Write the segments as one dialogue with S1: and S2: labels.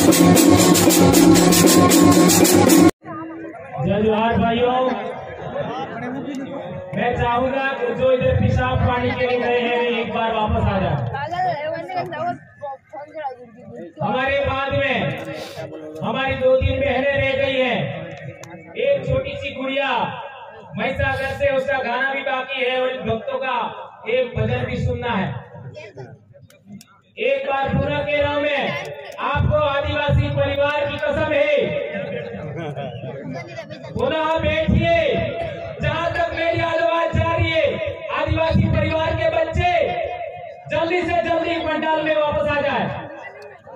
S1: जय जोहार भाइयों, मैं चाहूंगा कि जो इधर पेशाब पानी के लिए गए हैं एक बार वापस आ जाए। हमारे बाद में हमारी 2-3 बहनें रह गई हैं। एक छोटी सी गुड़िया महिसागर से, उसका गाना भी बाकी है और भक्तों का एक भजन भी सुनना है। एक बार पूरा कह रहा हूं मैं, आपको आदिवासी परिवार की कसम है, पुनः बैठिए। जहां तक मेरी आवाज जा रही है, आदिवासी परिवार के बच्चे जल्दी से जल्दी पंडाल में वापस आ जाए।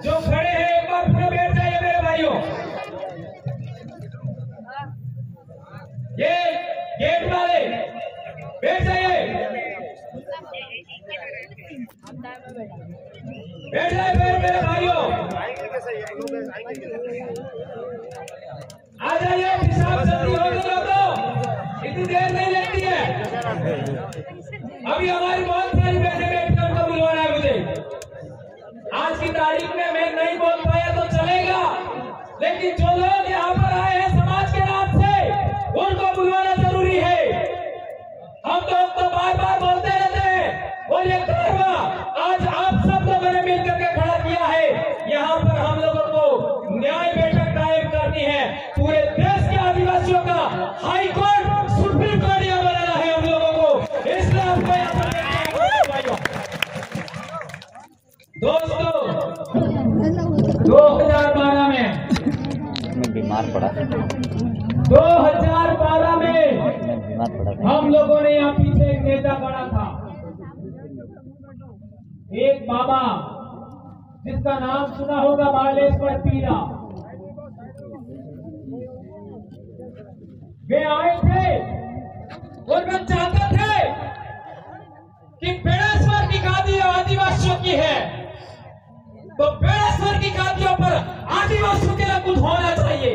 S1: जो खड़े हैं एक बार पूरा बैठ जाइए मेरे भाइयों। ये गेट वाले बैठ जाइए, बैठ जाइए मेरे भाइयों, आ जाइए। पेशाब जल्दी होने दो, इतनी देर नहीं लगती है। अभी हमारी बहुत सारी बहनें बैठकर उनको बुलवाना है मुझे। आज की तारीख में मैं नहीं बोल पाया तो चलेगा, लेकिन जो लोग यहाँ पर आए हैं समाज के नाम से, उनको बुलवाना जरूरी है। हम लोग तो बार बार बोलते रहते हैं और ये कारवा आज आप सब लोगों ने मिलकर के खड़ा किया है। यहाँ पर हम लोगों को न्याय बैठक कायम करनी है। पूरे देश के आदिवासियों का हाई कोर्ट, सुप्रीम कोर्ट यहाँ बनाना है हम लोगों को, इसलिए आपको यहाँ पर दोस्तों 2012 में
S2: बीमार पड़ा,
S1: 2012 में
S2: बीमार पड़ा।
S1: हम लोगों ने यहाँ पीछे एक नेता खड़ा था, एक बाबा जिसका नाम सुना होगा, बालेश्वर पीरा। वे आए थे और वे चाहते थे कि बेड़ेश्वर की गादी आदिवासियों की है, तो बेड़ेश्वर की गादियों पर आदिवासियों के लिए कुछ होना चाहिए।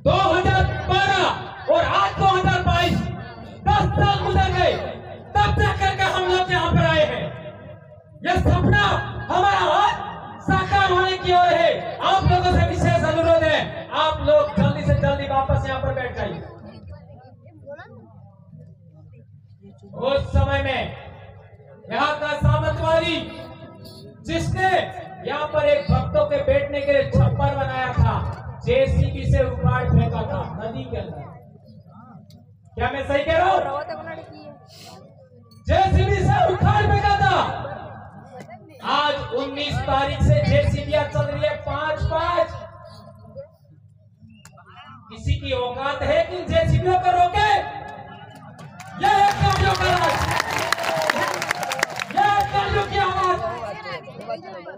S1: 2012 और आज 2022, 10 साल गुजर गए, तब जाकर के हम लोग यहाँ पर आए हैं। यह सपना हमारा आज साकार होने की ओर है। आप लोगों से विशेष अनुरोध है, आप लोग जल्दी से जल्दी वापस यहाँ पर बैठ जाइए। उस समय में यहाँ का सामंतवादी, जिसने यहाँ पर एक भक्तों के बैठने के लिए छप्पर बनाया था, जेसीबी से उखाड़ फेंका था नदी के अंदर। क्या मैं सही कह रहा हूँ? जेसीबी से उखाड़ फेंका था। आज 19 तारीख से जेसीबी चल रही है 5-5। किसी की औकात है कि जेसीबी को रोके? यह है कामों का राज, यह है कामों की आवाज।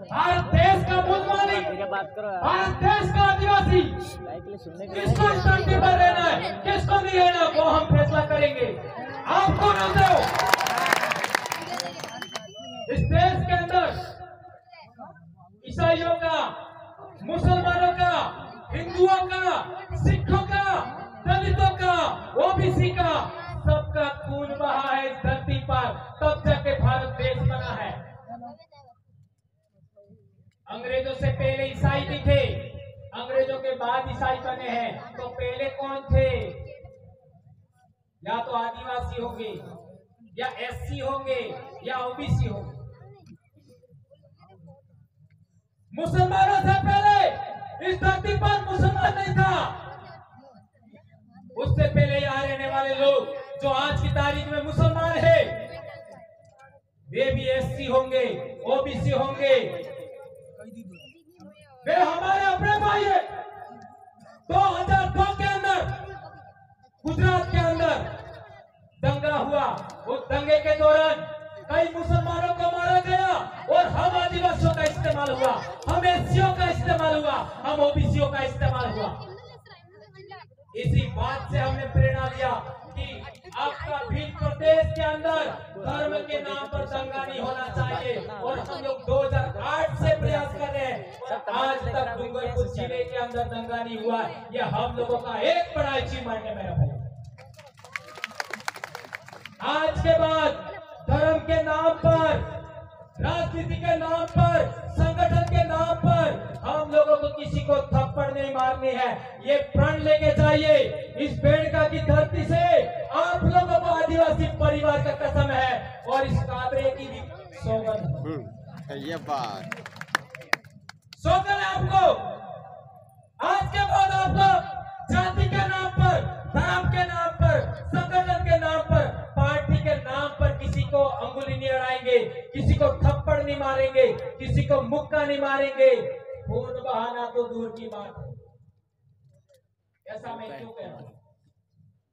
S1: भारत देश का मूल मालिक, भारत देश का आदिवासी, किसको इस धरती पर रहना है, किसको नहीं रहना, वो हम फैसला करेंगे। आप कौन होते हो? इस देश के अंदर ईसाइयों का, मुसलमानों का, हिंदुओं का, सिखों का, दलितों का, ओबीसी का, सबका खून बहा है इस धरती पर, तब जाके भारत देश बना है। अंग्रेजों से पहले ईसाई भी थे, अंग्रेजों के बाद ईसाई बने हैं। तो पहले कौन थे? या तो आदिवासी होंगे, या एससी होंगे, या ओबीसी होंगे। मुसलमानों से पहले इस धरती पर मुसलमान नहीं था। उससे पहले यहाँ रहने वाले लोग जो आज की तारीख में मुसलमान है, वे भी एससी होंगे, ओबीसी होंगे। वे हमारे अपने भाई है। 2002 के अंदर गुजरात के अंदर दंगा हुआ। उस दंगे के दौरान कई मुसलमानों को मारा गया और हम आदिवासियों का इस्तेमाल हुआ, हम एससीओ का इस्तेमाल हुआ, हम ओबीसीओ का इस्तेमाल हुआ। इसी बात से हमने प्रेरणा लिया कि आपका भील प्रदेश के अंदर धर्म के नाम पर दंगा नहीं होना चाहिए, और हम लोग 2008 से प्रयास कर रहे हैं। आज तक डूंगरपुर जिले के अंदर दंगा नहीं हुआ। यह हम लोगों का एक बड़ा अचीवमेंट है मेरा भाई। आज के बाद धर्म के नाम पर, राजनीति के नाम पर, संगठन के नाम पर मारनी है, ये प्रण लेके चाहिए। इस बेड़का की धरती से आप लोगों को आदिवासी परिवार का कसम है और इस काबरे की भी सौगंध
S3: ये बात
S1: सौगंध है आपको। आज के बाद आप लोग जाति के नाम पर, धर्म के नाम पर, संगठन के नाम पर, पार्टी के नाम पर किसी को अंगुली नहीं अड़ाएंगे, किसी को थप्पड़ नहीं मारेंगे, किसी को मुक्का नहीं मारेंगे। खून बहाना तो दूर की बात है। ऐसा मैं क्यों कह रहा हूं?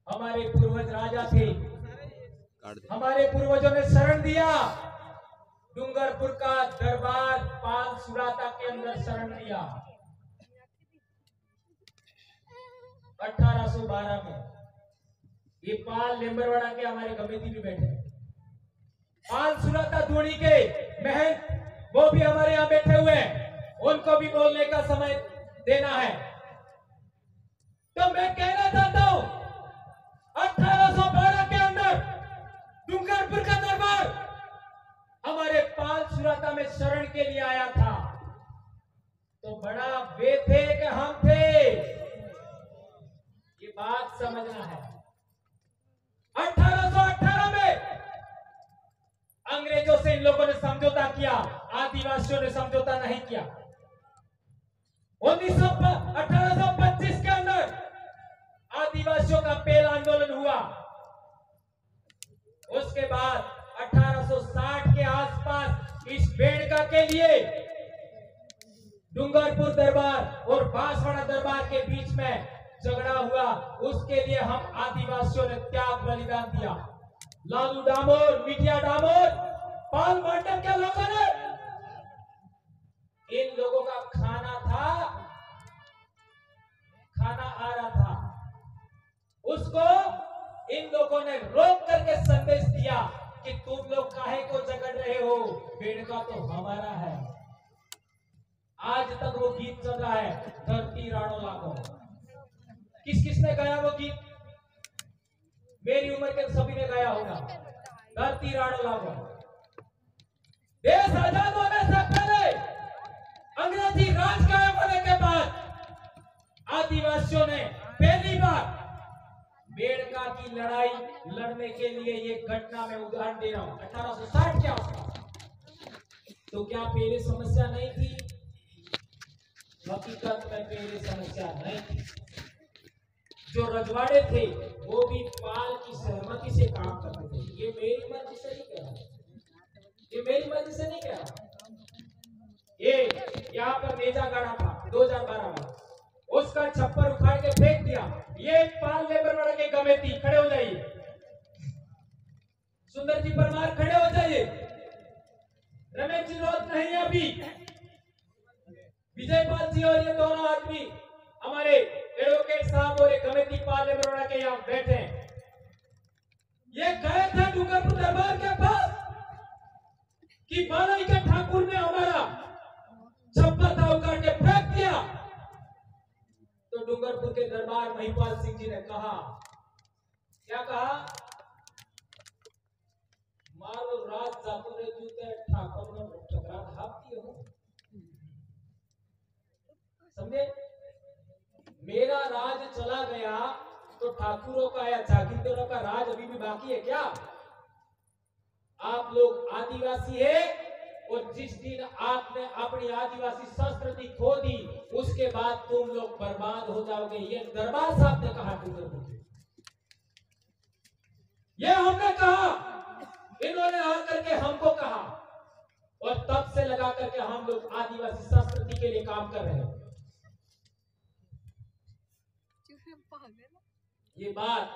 S1: हमारे पूर्वज राजा थे, हमारे पूर्वजों ने शरण दिया। डूंगरपुर का दरबार पाल सुराता के अंदर शरण दिया 1812 में। ये पाल लेम्बरवाड़ा के हमारे कमेटी भी बैठे, पाल सुराता धूड़ी के महंत वो भी हमारे यहाँ बैठे हुए हैं, उनको भी बोलने का समय देना है। तो मैं कहना चाहता हूं 1812 के अंदर डूंगरपुर का दरबार हमारे पाल सुराता में शरण के लिए आया था, तो बड़ा वे थे कि हम थे, ये बात समझना है। 1818 में अंग्रेजों से इन लोगों ने समझौता किया, आदिवासियों ने समझौता नहीं किया। 1825 के अंदर आदिवासियों का पहला आंदोलन हुआ। उसके बाद 1860 के आसपास इस बेड़का के लिए डूंगरपुर दरबार और बांसवाड़ा दरबार के बीच में झगड़ा हुआ। उसके लिए हम आदिवासियों ने त्याग बलिदान दिया। लालू डामोर, मिठिया डामोर, पाल मंडल के लोगों ने, इन लोगों का खाना आ रहा था, उसको इन लोगों ने रोक करके संदेश दिया कि तुम लोग काहे को झगड़ रहे हो, बेड़का तो हमारा है। आज तक वो गीत चल रहा है, धरती राणो लागो। किसने गाया वो गीत? मेरी उम्र के सभी ने गाया होगा, धरती राणो लागो। देश आजाद होने से पहले, अंग्रेजी राज कायम होने के बाद आदिवासियों ने पहली बार बेड़का की लड़ाई लड़ने के लिए, ये घटना में उदाहरण दे रहा हूं, 1860 के आसपास। तो क्या पहले समस्या नहीं थी? हकीकत में पहले समस्या नहीं थी। जो रजवाड़े थे वो भी पाल की सहमति से काम करते थे। ये मेरी मर्जी से नहीं कह रहा, ये मेरी मर्जी से नहीं कह रहा। ये यहाँ पर नेजा गाड़ा था 2012 में, उसका छप्पर उखाड़ के फेंक दिया। ये पाल लेबरवाड़ा के कमेटी खड़े हो जाइए, सुंदर जी परमार खड़े हो जाइए, रमेश जी रोज नहीं है अभी, विजय पाल जी और ये दोनों आदमी हमारे एडवोकेट साहब और ये कमेटी पाल लेबरवाड़ा के यहाँ बैठे हैं। ये गए थे डूंगरपुर दरबार के पास कि बालाई के ठाकुर ने हमारा छप्पर था उखाड़ के फेंक दिया। तो डूंगरपुर के दरबार महिपाल सिंह जी ने कहा, क्या कहा? मारो राज जातो रे जूते ठाकुर ने टकरा धापती हो। समझे? मेरा राज चला गया तो ठाकुरों का या जागीरदारों का राज अभी भी बाकी है क्या? आप लोग आदिवासी है और जिस दिन आपने अपनी आदिवासी संस्कृति खो दी उसके बाद तुम लोग बर्बाद हो जाओगे। ये दरबार साहब ने कहा, ये हमने कहा, इन्होंने आकर के हमको कहा और तब से लगा करके हम लोग आदिवासी संस्कृति के लिए काम कर रहे हैं। ये बात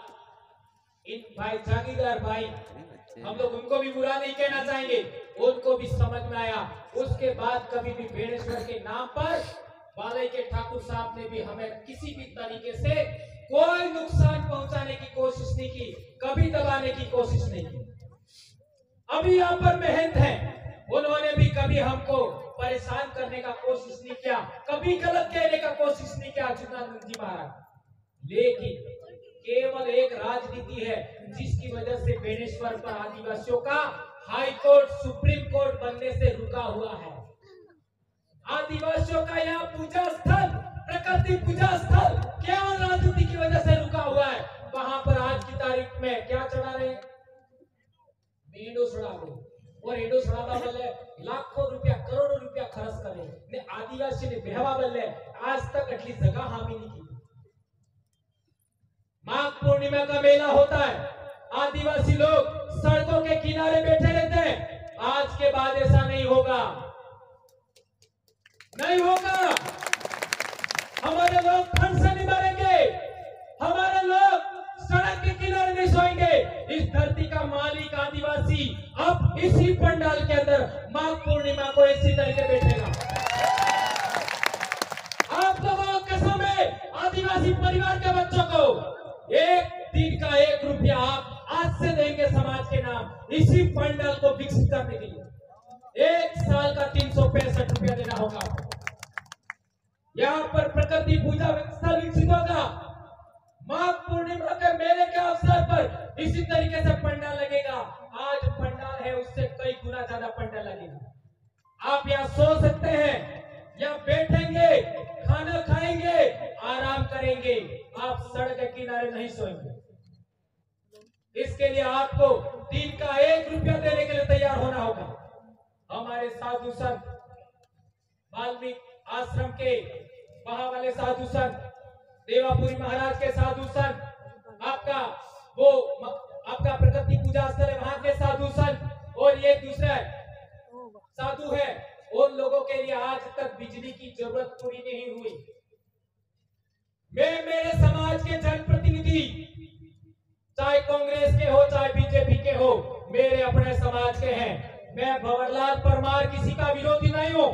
S1: इन भाई जागीरदार भाई, हम लोग उनको भी बुरा नहीं कहना चाहेंगे, उनको भी समझ में आया। उसके बाद कभी भी बेड़ेश्वर के नाम पर बालाई के ठाकुर साहब ने भी हमें किसी भी तरीके से कोई नुकसान पहुंचाने की कोशिश नहीं की, कभी दबाने की कोशिश नहीं की। अभी यहाँ पर महंत हैं, उन्होंने भी कभी हमको परेशान करने का कोशिश नहीं किया, कभी गलत कहने का कोशिश नहीं किया चिदानंद जी महाराज। लेकिन केवल एक राजनीति है जिसकी वजह से बेड़ेश्वर पर आदिवासियों का हाई कोर्ट, सुप्रीम कोर्ट बनने से रुका हुआ है। आदिवासियों का यहाँ पूजा स्थल प्रकृति पूजा स्थल केवल राजनीति की वजह से रुका हुआ है, वहां पर आज की तारीख में क्या चढ़ा रहे? मेंढो चढ़ा रहे। और एडो चढ़ाता बोले लाखों रुपया करोड़ों रुपया खर्च करे ने आदिवासी ने बेहवा बोले आज तक अटली जगह हामी नहीं की। माघ पूर्णिमा का मेला होता है, आदिवासी लोग सड़कों के किनारे बैठे रहते हैं। आज के बाद ऐसा नहीं होगा, नहीं होगा। हमारे लोग ठंड से नहीं मरेंगे, हमारे लोग सड़क के किनारे नहीं सोएंगे। इस धरती का मालिक आदिवासी अब इसी पंडाल के अंदर माघ पूर्णिमा को इसी तरीके बैठेगा। आप लोगों को कसम है, आदिवासी परिवार के बच्चों को एक दिन का 1 रुपया आप आज से देंगे समाज के नाम इसी पंडाल को विकसित करने के लिए। 1 साल का 365 रुपया देना होगा। यहाँ पर प्रकृति पूजा स्थल विकसित होगा। माघ पूर्णिमा के मेले के अवसर पर इसी तरीके से पंडाल लगेगा। आज पंडाल है उससे कई गुना ज्यादा पंडाल लगेगा। आप यहाँ सो सकते हैं, यहाँ बैठेंगे, खाना खाएंगे, आराम करेंगे। आप सड़क के किनारे नहीं सोएंगे। इसके लिए आपको दिन का 1 रुपया देने के लिए तैयार होना होगा। हमारे साधु संत वाल्मीकि आश्रम के वहां वाले साधु संत, देवापुरी महाराज के साधु संत, आपका प्रकृति पूजा स्थल है वहां के साधु संत, और ये दूसरा साधु है, उन लोगों के लिए आज तक बिजली की जरूरत पूरी नहीं हुई। मैं मेरे समाज के जनप्रतिनिधि, चाहे कांग्रेस के हो चाहे बीजेपी के हो, मेरे अपने समाज के हैं। मैं भंवरलाल परमार किसी का विरोधी नहीं हूं,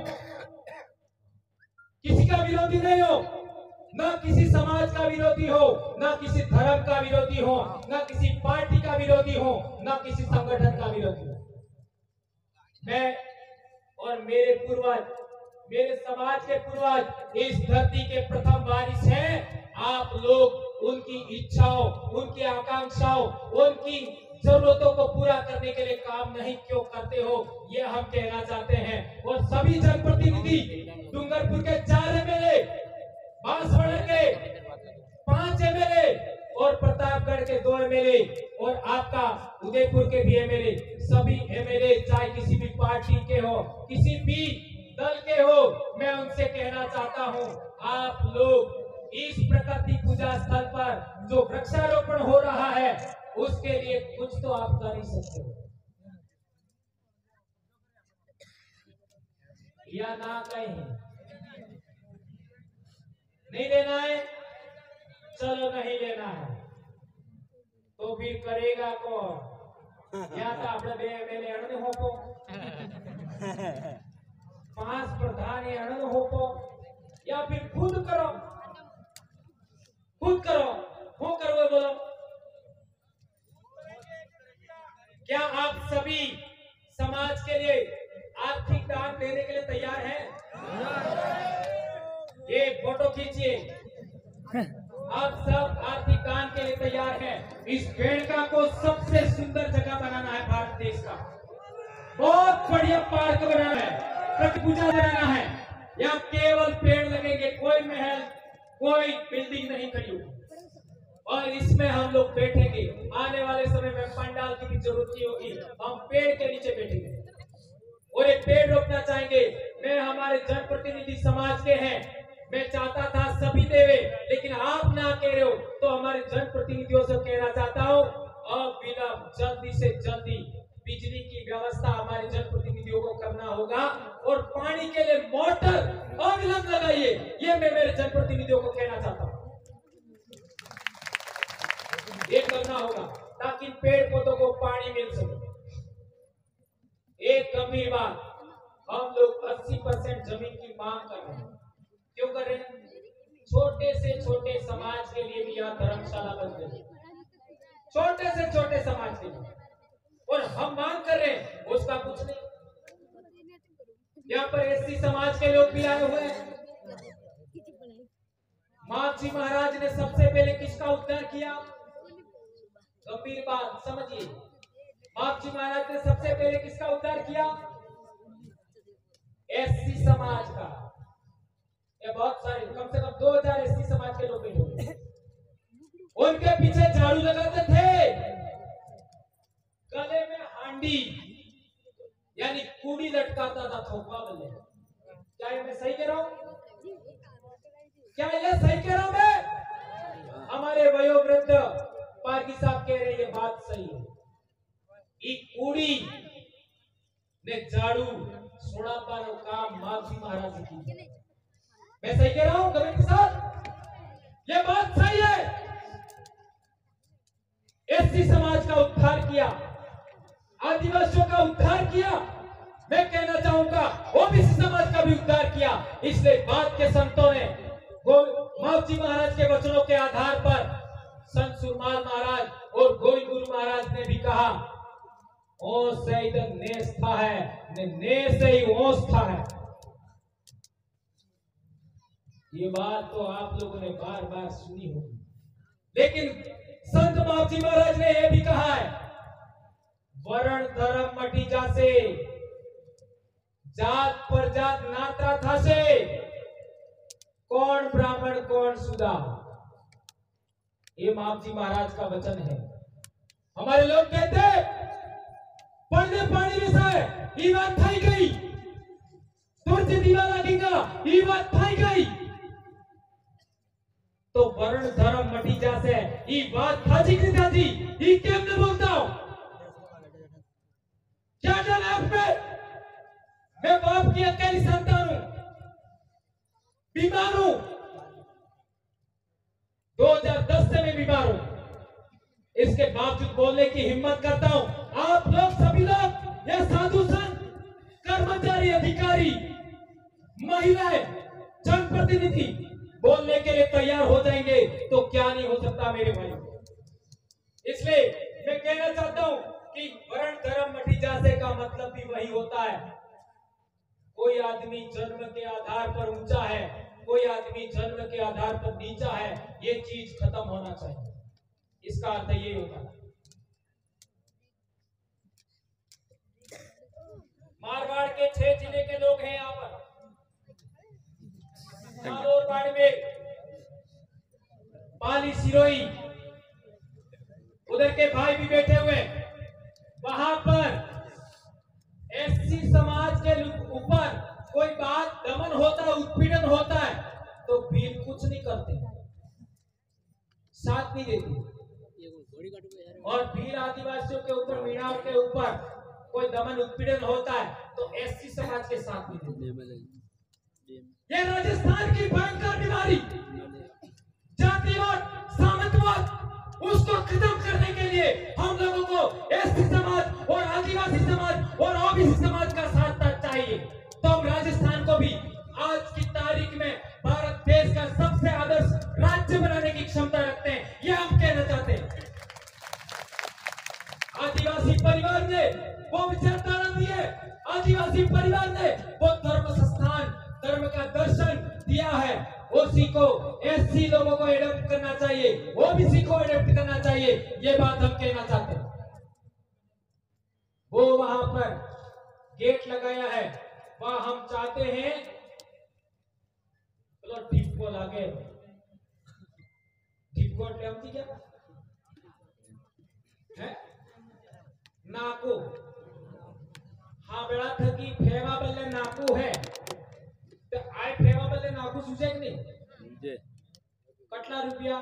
S1: किसी का विरोधी नहीं हो, ना किसी समाज का विरोधी हो, ना किसी धर्म का विरोधी हो, ना किसी पार्टी का विरोधी हो, ना किसी संगठन का विरोधी हो। मैं और मेरे पूर्वज, मेरे समाज के पूर्वज इस धरती के प्रथम वारिस हैं। आप लोग उनकी इच्छाओं, उनकी आकांक्षाओं, उनकी जरूरतों को पूरा करने के लिए काम नहीं क्यों करते हो, ये हम कहना चाहते हैं। और सभी जनप्रतिनिधि, डूंगरपुर के 4 एमएलए, बांसवाड़ा के 5 एमएलए और प्रतापगढ़ के 2 एमएलए और आपका उदयपुर के भी एमएलए, सभी एमएलए चाहे किसी भी पार्टी के हो, किसी भी दल के हो, मैं उनसे कहना चाहता हूं, आप लोग इस प्रकृति पूजा स्थल पर जो वृक्षारोपण हो रहा है उसके लिए कुछ तो आप कर ही सकते हो, या ना कहीं नहीं लेना है, चलो नहीं लेना है तो फिर करेगा कौन? या तो अपने 2 एमएलए अड़ने होपो, 5 प्रधान अड़ने होपो, या फिर खुद करो, खुद करो, हो करो बोलो। क्या आप सभी समाज के लिए आर्थिक दान देने के लिए तैयार हैं? ये फोटो खींचिए, आप सब आर्थिक दान के लिए तैयार हैं। इस वेणका को सबसे सुंदर जगह बनाना है भारत देश का, बहुत बढ़िया पार्क बनाना है, प्रकृति पूजा बनाना है। यहाँ केवल पेड़ लगेंगे, कोई महल, कोई बिल्डिंग नहीं खड़ी होगी, और इसमें हम लोग बैठेंगे। आने वाले समय में पंडाल की भी जरूरत नहीं होगी, हम पेड़ के नीचे बैठेंगे और एक पेड़ रोपना चाहेंगे। मैं हमारे जनप्रतिनिधि समाज के हैं, मैं चाहता था सभी देवे, लेकिन आप ना कह रहे हो तो हमारे जनप्रतिनिधियों से कहना चाहता हूँ, अब विलंब जल्दी से जल्दी बिजली की व्यवस्था हमारे जनप्रतिनिधियों को करना होगा, और पानी के लिए मोटर अविलंब लगाइए, ये मैं मेरे जनप्रतिनिधियों को कहना चाहता हूँ। ये करना होगा ताकि पेड़ पौधों को पानी मिल सके। एक गंभीर बात, हम लोग 80% जमीन की मांग कर रहे हैं। क्यों कर रहे हैं? छोटे से छोटे समाज के लिए भी यह धर्मशाला बन गई, छोटे से छोटे समाज के लिए, और हम मांग कर रहे हैं उसका कुछ नहीं। यहाँ पर एससी समाज के लोग भी आए हुए हैं। माघजी महाराज ने सबसे पहले किसका उद्धार किया? गंभीर बात समझिए, माघजी महाराज ने सबसे पहले किसका उद्धार किया? एससी समाज का। ये बहुत सारे, कम से कम 2000 झाड़ू लगाते थे, गले में हांडी यानी कूड़ी लटकाता था थोपा बल्ले। क्या ये मैं सही कह रहा हूं? क्या ये सही कह रहा हूं मैं? हमारे वयोवृद्ध पारगी साहब कह रहे हैं ये बात सही है। एक कूड़ी ने झाड़ू सोड़ा पर काम माफी महाराज की। मैं सही कह रहा हूं कमेटी साहब? ये बात सही है। एससी समाज का उद्धार किया, आदिवासियों का उद्धार किया, मैं कहना चाहूंगा ओबीसी समाज का भी उद्धार किया। इसलिए बाद के संतों ने मावजी महाराज के वचनों के आधार पर संत सुरमाल महाराज और गोविंद गुरु महाराज ने भी कहा ओ से इधर नेस था है, ने से ही ओस था है। ये बात तो आप लोगों ने बार बार सुनी होगी, लेकिन संत मावजी महाराज ने यह भी कहा है वर्ण धर्म मटी जासे, जात पर जात नाता था से, कौन ब्राह्मण कौन सुदा। ये मावजी महाराज का वचन है। हमारे लोग कहते पढ़ने पानी विषय ये बात थाई गई, तुरसे दीवाना गिंगा ये बात थाई गई, तो वर्ण धर्म मटी जासे ये बात थाजी की थाजी ये केम ने बोलता हूं। क्या डर है उसमें? मैं बाप की अकेली संतान हूं, बीमार हूं, 2010 से मैं बीमार हूं, इसके बावजूद बोलने की हिम्मत करता हूं। आप लोग सभी लोग ये साधु संत, कर्मचारी, अधिकारी, महिलाएं, जनप्रतिनिधि बोलने के लिए तैयार हो जाएंगे तो क्या नहीं हो सकता मेरे भाई। इसलिए मैं कहना चाहता हूं कि वर्ण धर्म मटी जासे का मतलब भी वही होता है। कोई आदमी जन्म के आधार पर ऊंचा है, कोई आदमी जन्म के आधार पर नीचा है, ये चीज खत्म होना चाहिए। इसका अर्थ ये होता है। मारवाड़ के 6 जिले के लोग हैं यहाँ पर, बाड़मेर में पाली सिरोही, उधर के भाई भी बैठे हुए, वहां पर एससी समाज के ऊपर कोई बात दमन होता है, उत्पीड़न होता है तो भील कुछ नहीं करते, साथ नहीं देते। और भील आदिवासियों के ऊपर, मीणा के ऊपर कोई दमन उत्पीड़न होता है तो एससी समाज के साथ नहीं देते। ये राजस्थान की भयंकर बीमारी जातिवाद, सामंतवाद, उसको खत्म करने के लिए हम लोगों को एससी समाज और आदिवासी समाज और ओबीसी समाज का साथ चाहिए। तो हम राजस्थान को भी आज की तारीख में भारत देश का सबसे आदर्श राज्य बनाने की क्षमता रखते हैं, ये हम कहना चाहते हैं। आदिवासी परिवार ने वो विचारधारा दी है, आदिवासी परिवार ने वो धर्म संस्थान, धर्म का दर्शन दिया है। उसी को एससी लोगों को एडप्ट करना चाहिए, ओबीसी को एडप्ट करना चाहिए, ये बात हम कहना चाहते हैं। वो वहां पर गेट लगाया है, वह हम चाहते हैं चलो ढिपको लागे, ढिपको टेमती क्या है नाको, हाँ बेड़ा थकी फेवा बल्ले नाकू है तो आए फेवा बल्ले नाकू सूझे कि नहीं? कटला रुपया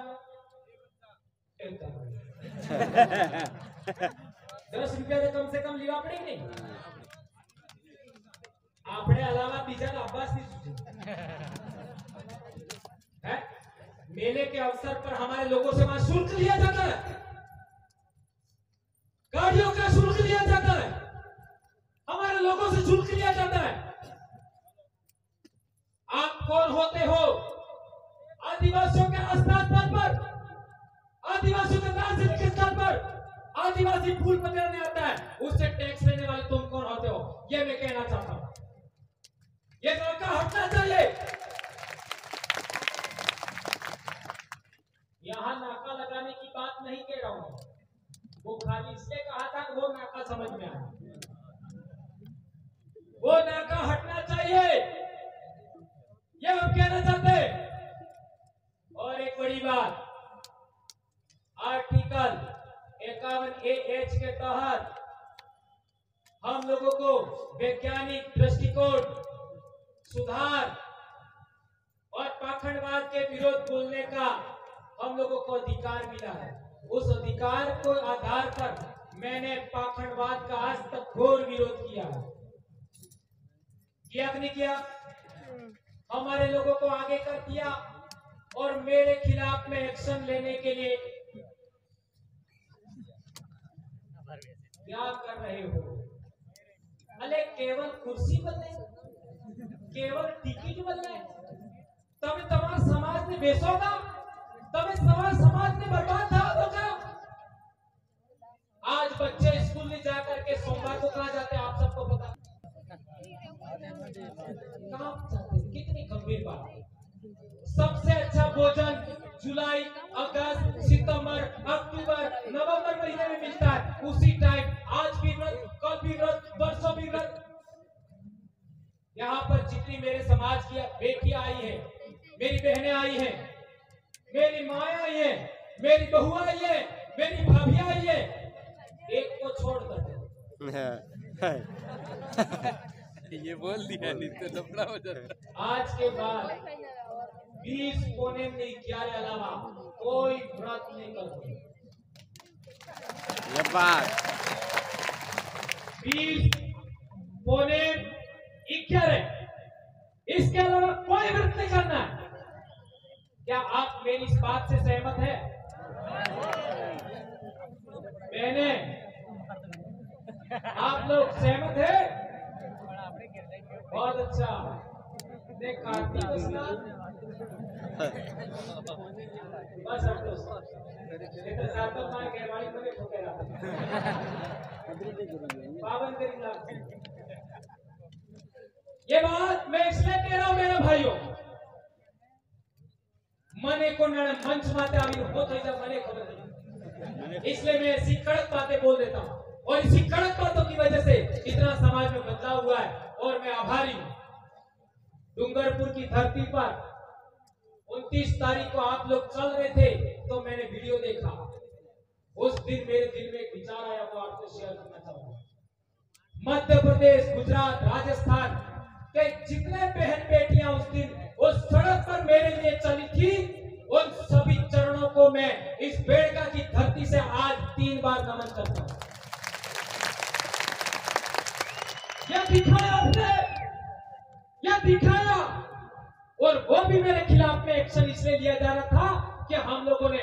S1: 10 रुपया तो कम से कम लेवा पड़े नहीं? आपने अलावा बीजा अब्बास नहीं सूझे है। मेले के अवसर पर हमारे लोगों से वहां शुल्क लिया जाता है, गाड़ियों का शुल्क लिया जाता है, हमारे लोगों से शुल्क लिया जाता है। आप कौन होते हो? आदिवासियों के स्थान पर, आदिवासियों के दार्शनिक स्थान पर आदिवासी फूल पकड़ने आता है, उससे टैक्स लेने वाले तुम कौन होते हो? ये मैं कहना चाहता हूं। ये नाका हटना चाहिए। यहां नाका लगाने की बात नहीं कह रहा हूं, वो खाली इसलिए कहा था कि वो नाका समझ में आया। वो नाका हटना चाहिए, ये हम कहना चाहते हैं। और एक बड़ी बात, आर्टिकल तहत हम लोगों को वैज्ञानिक दृष्टिकोण, सुधार और पाखंडवाद के विरोध बोलने का हम लोगों को अधिकार मिला है। उस अधिकार को आधार पर मैंने पाखंडवाद का आज तक घोर विरोध किया है। किया कि नहीं किया? हमारे लोगों को आगे कर दिया और मेरे खिलाफ में एक्शन लेने के लिए क्या कर रहे हो? अरे केवल कुर्सी बदले, केवल टिकट बदले तब તમારા समाज ने बेचोगा, तब समाज ने बर्बाद था होगा। आज बच्चे स्कूल में जाकर के सोमवार को कहाँ जाते हैं आप सबको पता? कहाँ जाते? कितनी गंभीर बात है। सबसे अच्छा भोजन जुलाई, अगस्त, सितंबर, अक्टूबर, नवंबर महीने में मिलता है। उसी टाइम आज भी व्रत, कल भी व्रत, परसों भी व्रत। यहाँ पर जितनी मेरे समाज की बेटियां आई है, मेरी बहनें आई हैं, मेरी माँ आई है, मेरी बहू आई है, मेरी भाभी आई है, एक को छोड़ कर
S3: ये बोल दिया नहीं तो लफड़ा हो जाता।
S1: आज के बाद 20 पौने 11 अलावा कोई व्रत नहीं करते।
S3: ये बात
S1: 20 पौने 11 इसके अलावा कोई व्रत नहीं करना है। क्या आप मेरी इस बात से सहमत है? बहने, आप लोग सहमत है? बहुत अच्छा। देख कार्तिक बस अब तो सातों माय गहवाड़ी में ठोकेरा पावन करेंगे। ये बात मैं इसलिए कह रहा हूं मेरे भाइयों, मने को मंच माते आवी हो तो जब मने खबर नहीं, इसलिए मैं ऐसी कड़क बातें बोल देता हूं और इसी कड़क बातों की वजह से इतना समाज में बदलाव हुआ है और मैं आभारी हूं। डूंगरपुर की धरती पर 29 तारीख को आप लोग चल रहे थे तो मैंने वीडियो देखा। उस दिन मेरे दिल में एक विचार आया, वो आपको शेयर करना चाहूंगा। मध्य प्रदेश, गुजरात, राजस्थान के जितने बहन बेटियां उस दिन उस सड़क पर मेरे लिए चली थी, उन सभी चरणों को मैं इस बेड़का की धरती से आज 3 बार नमन करता हूं। यह दिखाया आपने, यह दिखाया, और वो भी मेरे खिलाफ में एक्शन इसलिए लिया जा रहा था कि हम लोगों ने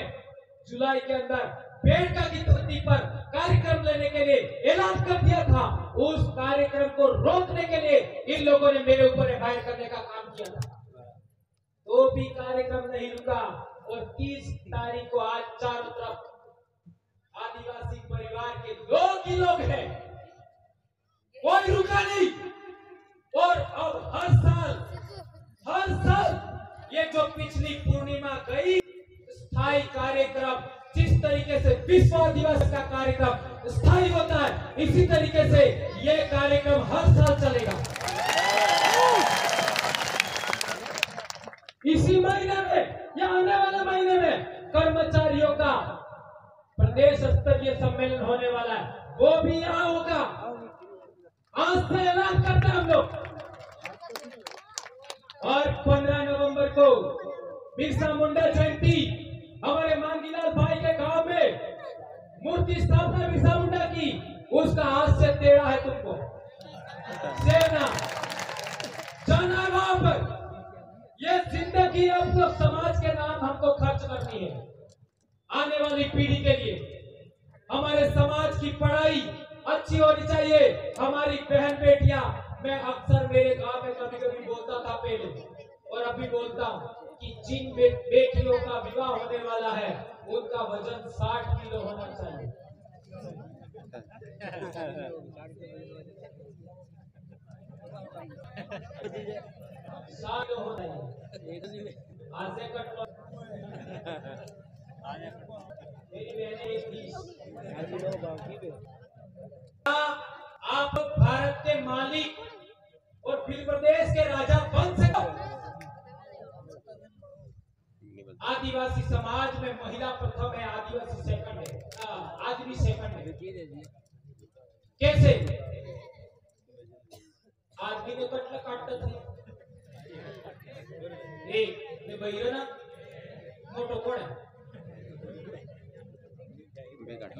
S1: जुलाई के अंदर बेड़का की धरती पर कार्यक्रम लेने के लिए ऐलान कर दिया था। उस कार्यक्रम को रोकने के लिए इन लोगों ने मेरे ऊपर एफआईआर करने का काम किया था, तो भी कार्यक्रम नहीं रुका और 30 तारीख को आज चारों तरफ आदिवासी परिवार के लोग ही लोग हैं, कोई रुका नहीं। और अब हर साल ये जो पिछली पूर्णिमा गई, स्थायी कार्यक्रम जिस तरीके से विश्व आदिवासी का कार्यक्रम स्थायी होता है, इसी तरीके से ये कार्यक्रम हर साल चलेगा। इसी महीने में या आने वाले महीने में कर्मचारियों का प्रदेश स्तरीय सम्मेलन होने वाला है, वो भी यहाँ होगा। आज से ऐलान करते हैं हम लोग। और 15 नवंबर को बिरसा मुंडा जयंती, हमारे मांगीलाल भाई के गांव में मूर्ति स्थापना बिरसा मुंडा की, उसका आज से तेड़ा है तुमको सेना जाना वहां पर। ये जिंदगी अब तो समाज के नाम हमको खर्च करनी है, आने वाली पीढ़ी के लिए। हमारे समाज की पढ़ाई अच्छी होनी चाहिए। हमारी बहन बेटियां, मैं अक्सर मेरे गांव में कभी कभी बोलता था पहले और अभी बोलता हूं कि जिन बेटियों का विवाह होने वाला है उनका वजन 60 किलो होना चाहिए। 60 होना चाहिए। आज से कट लो। मेरी बहनें 30। आप भारत के मालिक और फिर प्रदेश के राजा बन सको। आदिवासी समाज में महिला प्रथम है, आदिवासी सेकंड है, आदमी सेकंड है। कैसे आदमी ने कटला काटता थे ए बहिरो ना मोटो कोण है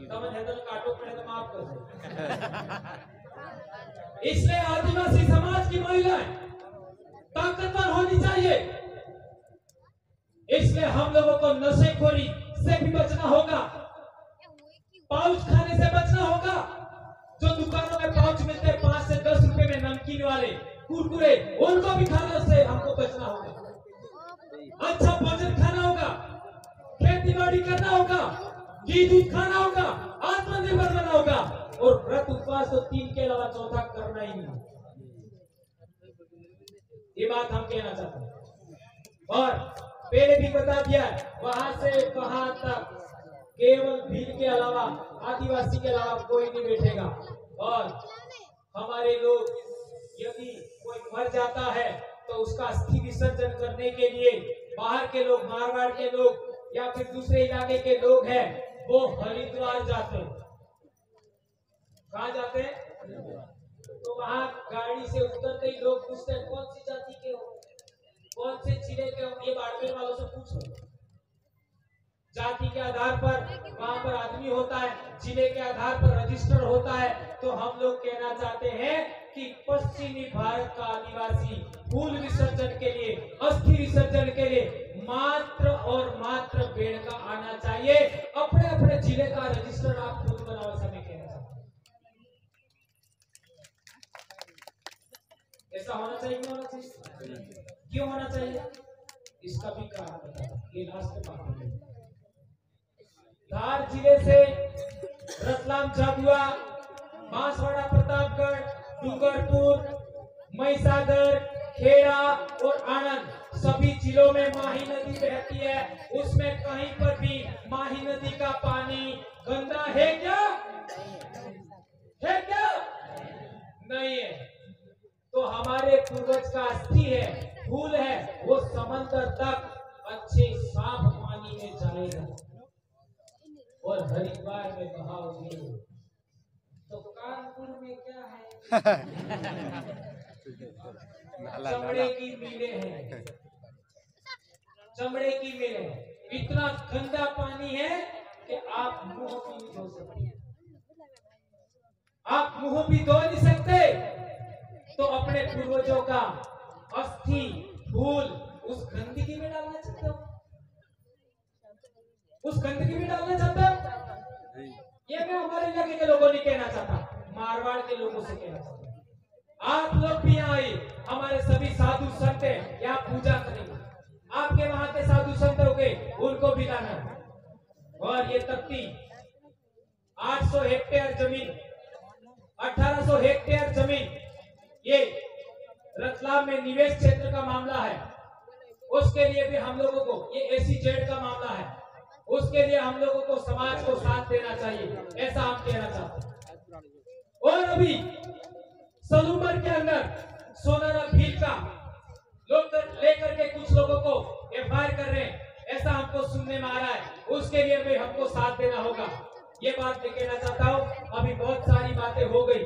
S1: तब है तो काटो पड़े तो माफ कर दो। इसलिए आदिवासी समाज की महिलाएं ताकतवर होनी चाहिए। इसलिए हम लोगों को नशेखोरी से भी बचना होगा, पाउच खाने से बचना होगा। जो दुकानों में पाउच मिलते हैं 5 से 10 रुपए में नमकीन वाले कुरकुरे, उनको भी खाने से हमको बचना होगा। अच्छा भोजन खाना होगा, खेती बाड़ी करना होगा, घी दूध खाना होगा, आत्मनिर्भर बनना होगा और व्रत उपवास तो 3 के अलावा चौथा करना ही नहीं। ये बात हम कहना चाहते हैं। और पहले भी बता दिया, वहां से वहां तक केवल भील के अलावा, आदिवासी के अलावा कोई नहीं बैठेगा। और हमारे लोग यदि कोई मर जाता है तो उसका अस्थि विसर्जन करने के लिए बाहर के लोग, मारवाड़ के लोग या फिर दूसरे इलाके के लोग हैं, वो हरिद्वार जाते हैं। कहाँ जाते हैं? तो वहां गाड़ी से उतरते ही लोग पूछते हैं कौन सी जाति के हो, कौन से जिले के हो। ये बाड़मेर वालों से पूछो। जाति के आधार पर वहां पर आदमी होता है, जिले के आधार पर रजिस्टर होता है। तो हम लोग कहना चाहते हैं कि पश्चिमी भारत का आदिवासी फूल विसर्जन के लिए, अस्थि विसर्जन के लिए मात्र और मात्र बेड़का आना चाहिए। अपने अपने जिले का रजिस्टर आप खुद बनाओ, समय कहना चाहते हैं। ऐसा होना चाहिए, नहीं होना चाहिए? क्यों होना चाहिए? इसका भी कारण बताओ। ये लास्ट बात है। धार जिले से रतलाम, झाबुआ, बांसवाड़ा, प्रतापगढ़, डूंगरपुर, महिसागर, खेड़ा और आनंद सभी जिलों में माही नदी बहती है। उसमें कहीं पर भी माही नदी का पानी गंदा है क्या? है क्या? नहीं है। तो हमारे पूर्वज का अस्थि है, फूल है, वो समंदर तक अच्छे साफ पानी में जाएगा और हरिद्वार में बहाओगे। तो कानपुर में क्या है? चमड़े की मिलें हैं, चमड़े की मिलें। इतना गंदा पानी है कि आप मुंह भी नहीं धो सकते। आप मुंह भी धो नहीं सकते। तो अपने पूर्वजों का अस्थि, फूल उस गंदगी में डालना चाहते हो? उस गंदगी में डालना चाहते हो? ये मैं हमारे इलाके के लोगों नहीं कहना चाहता, मारवाड़ के लोगों से कहना चाहता हूं। आप लोग भी यहाँ आए, हमारे सभी साधु संत हैं, यहाँ पूजा करेंगे। आपके वहां के साधु संत हो गए, उनको भी लाना। और ये तख्ती 800 हेक्टेयर जमीन, 1800 हेक्टेयर जमीन, ये रतलाम में निवेश क्षेत्र का मामला है। उसके लिए भी हम लोगों को, ये SEZ का मामला है, उसके लिए हम लोगों को समाज को साथ देना चाहिए, ऐसा हम कहना चाहते हैं। और अभी सलूमर के अंदर सोनारा भील का लोग लेकर के कुछ लोगों को FIR कर रहे हैं, ऐसा हमको सुनने में आ रहा है। उसके लिए भी हमको साथ देना होगा। ये बात मैं कहना चाहता हूँ। अभी बहुत सारी बातें हो गई,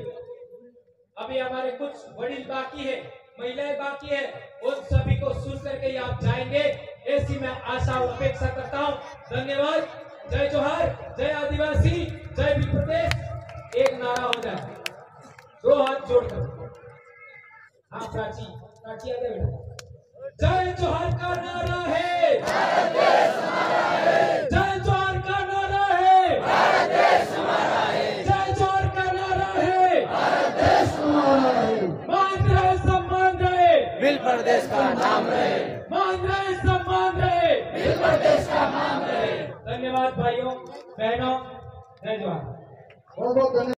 S1: अभी हमारे कुछ वडील बाकी है, महिलाएं बाकी है, उन सभी को सुन करके आप जाएंगे, ऐसी मैं आशा और अपेक्षा करता हूँ। धन्यवाद। जय जोहार, जय आदिवासी, जय भी प्रदेश। एक नारा हो जाए, 2 हाथ जोड़कर। हाँ प्राची, प्राची आ गए बेटा। जय जोहार का नारा है, जय जोहार का नारा है, जय जोहार का नारा है, मान रहे सम्मान रहे,
S3: मिल प्रदेश का नाम रहे,
S1: मान रहे सम्मान रहे,
S3: मिल प्रदेश का नाम रहे।
S1: धन्यवाद भाइयों बहनों, जय जोहार।
S4: बहुत बहुत धन्यवाद।